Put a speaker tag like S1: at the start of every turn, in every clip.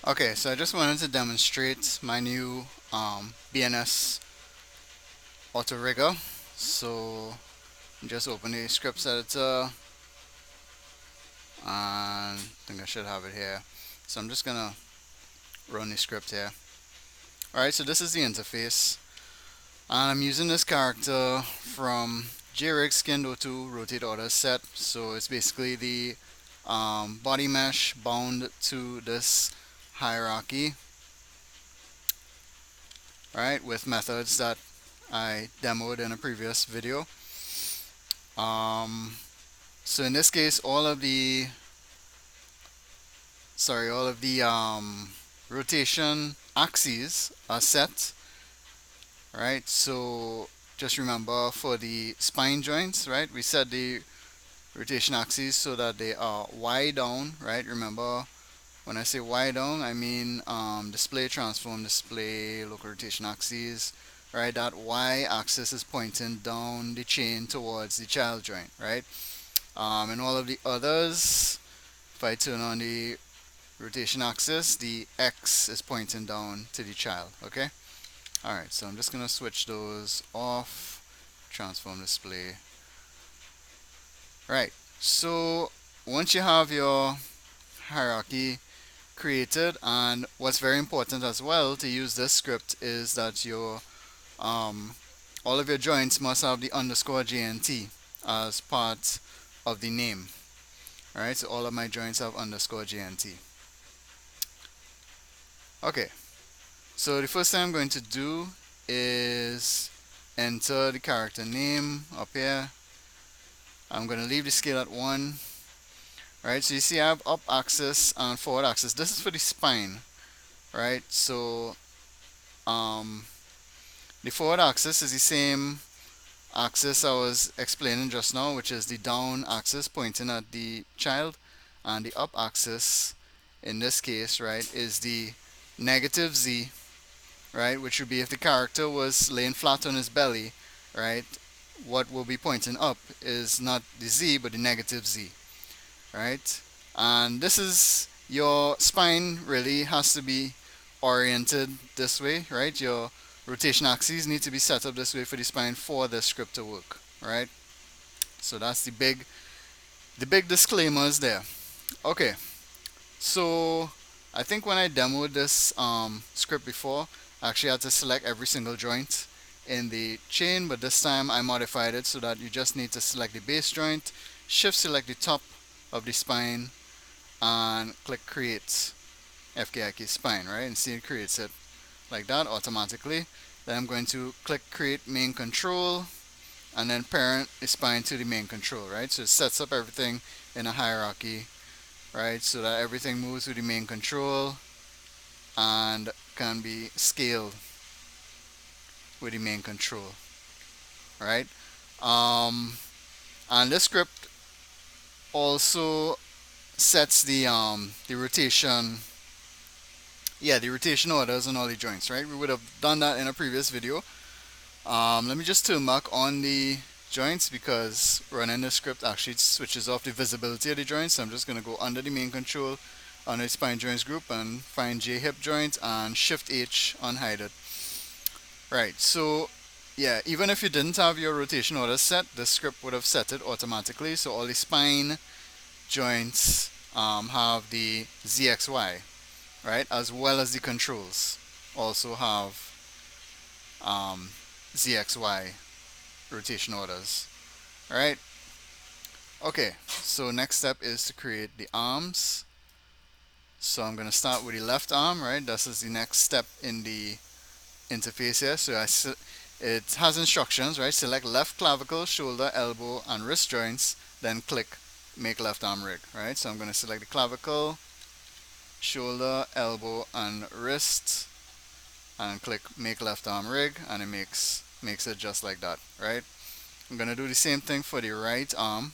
S1: Okay, so I just wanted to demonstrate my new BNS auto rigger. So just open the scripts editor and I think I should have it here. So I'm just gonna run the script here. Alright, so this is the interface. And I'm using this character from JRig Skinned O2 Rotate Order Set. So it's basically the body mesh bound to this hierarchy, right, with methods that I demoed in a previous video. Um, so in this case, all of the rotation axes are set, right? So just remember for the spine joints, right? We set the rotation axes so that they are Y down, right? Remember when I say Y down, I mean display, transform, display, local rotation axes, right? That Y axis is pointing down the chain towards the child joint, right? And all of the others, if I turn on the rotation axis, the X is pointing down to the child, okay? Alright, so I'm just gonna switch those off, transform display. Right, so once you have your hierarchy created, and what's very important as well to use this script is that your all of your joints must have the underscore JNT as part of the name. Alright, so all of my joints have underscore JNT. Okay, so the first thing I'm going to do is enter the character name up here. I'm going to leave the scale at 1. Right, so you see I have up axis and forward axis. This is for the spine, right? So um, the forward axis is the same axis I was explaining just now, which is the down axis pointing at the child, and the up axis in this case, right, is the negative Z, right, which would be if the character was laying flat on his belly, right, what will be pointing up is not the Z but the negative Z, right? And this is your spine really has to be oriented this way, right? Your rotation axes need to be set up this way for the spine for the script to work, right? So that's the big disclaimers there. Okay, so I think when I demoed this script before, I actually had to select every single joint in the chain, but this time I modified it so that you just need to select the base joint, shift select the top of the spine, and click create FKIK spine, right? And see it creates it like that automatically. Then I'm going to click create main control and then parent the spine to the main control, right? So it sets up everything in a hierarchy, right? So that everything moves with the main control and can be scaled with the main control, right? Um, and this script also sets the rotation, yeah, the rotation orders on all the joints, right? We would have done that in a previous video. Let me just turn back on the joints because running the script actually switches off the visibility of the joints. So I'm just going to go under the main control under the spine joints group and find J hip joint and shift H unhide it. Right, so yeah, even if you didn't have your rotation order set, the script would have set it automatically. So all the spine joints have the ZXY, right, as well as the controls also have ZXY rotation orders. All right. Okay. So next step is to create the arms. So I'm going to start with the left arm, right? This is the next step in the interface here. So it has instructions, right? Select left clavicle, shoulder, elbow, and wrist joints. Then click make left arm rig, right? So I'm going to select the clavicle, shoulder, elbow, and wrist, and click make left arm rig, and it makes it just like that, right? I'm gonna do the same thing for the right arm.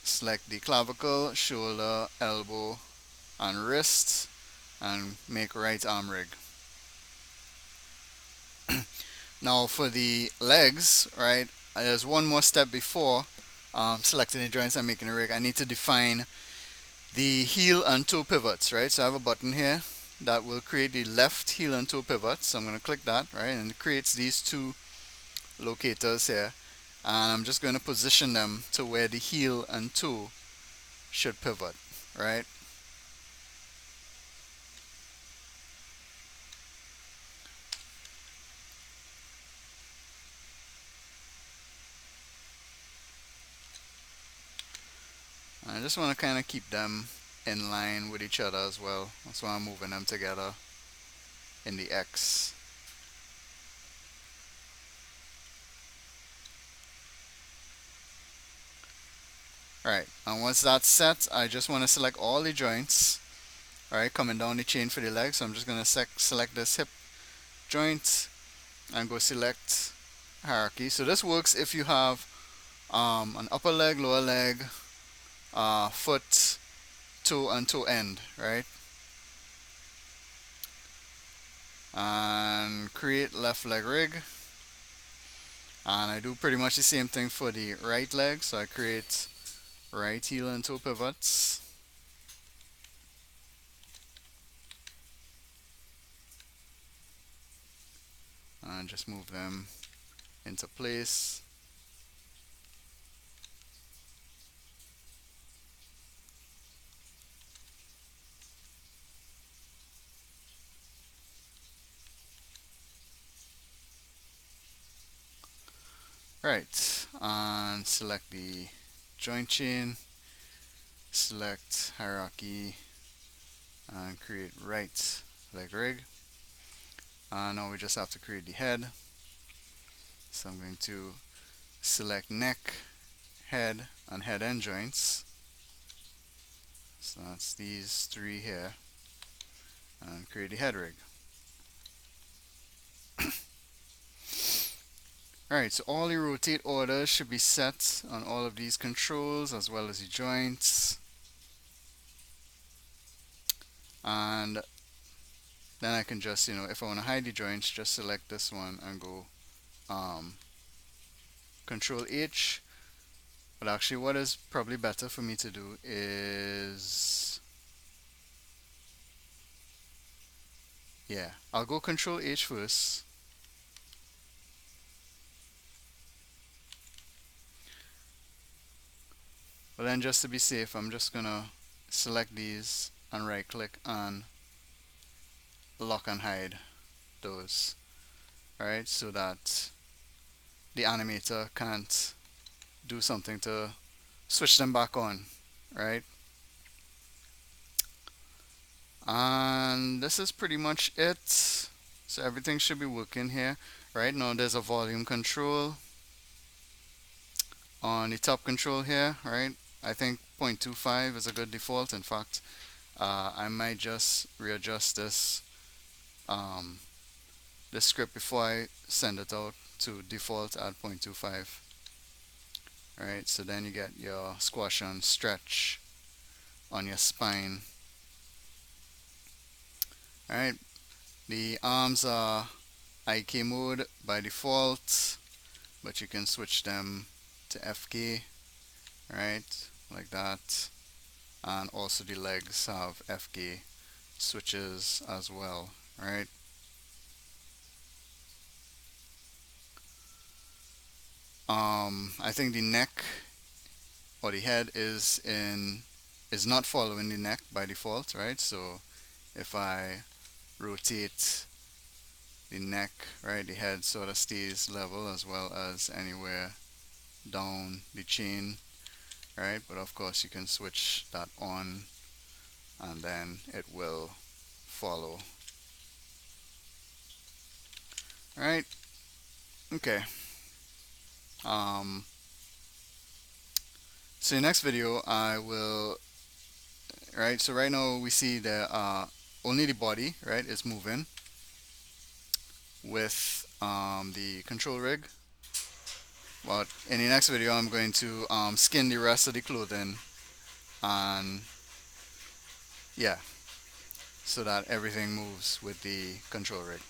S1: Select the clavicle, shoulder, elbow, and wrist, and make right arm rig. Now for the legs, right, there's one more step before selecting the joints and making a rig. I need to define the heel and toe pivots, right? So I have a button here that will create the left heel and toe pivot. So I'm going to click that, right? And it creates these two locators here. And I'm just going to position them to where the heel and toe should pivot, right? I just want to kind of keep them in line with each other as well. That's why I'm moving them together in the X. Alright, and once that's set, I just want to select all the joints, right, coming down the chain for the leg. So I'm just going to select this hip joint and go select hierarchy. So this works if you have an upper leg, lower leg, foot, toe, and toe end, right? And create left leg rig. And I do pretty much the same thing for the right leg. So I create right heel and toe pivots. And just move them into place. Right, and select the joint chain, select hierarchy, and create right leg rig. And now we just have to create the head. So I'm going to select neck, head, and head end joints. So that's these three here, and create the head rig. Alright, so all the rotate orders should be set on all of these controls as well as the joints. And then I can just, if I want to hide the joints, just select this one and go Control H. But actually what is probably better for me to do is, yeah, I'll go Control H first. But then just to be safe, I'm just gonna select these and right click and lock and hide those. Alright, so that the animator can't do something to switch them back on, right? And this is pretty much it. So everything should be working here. Right now there's a volume control on the top control here, right? I think 0.25 is a good default. In fact, I might just readjust this script before I send it out to default at 0.25. Alright, so then you get your squash and stretch on your spine. Alright, the arms are IK mode by default, but you can switch them to FK, right, like that. And also the legs have FK switches as well, right? I think the neck or the head is not following the neck by default, right? So if I rotate the neck, right, the head sort of stays level as well as anywhere down the chain, right? But of course you can switch that on and then it will follow. Alright, okay. So in the next video I will, right, so right now we see that only the body, right, is moving with the control rig. But in the next video I'm going to skin the rest of the clothing, and yeah, so that everything moves with the control rig.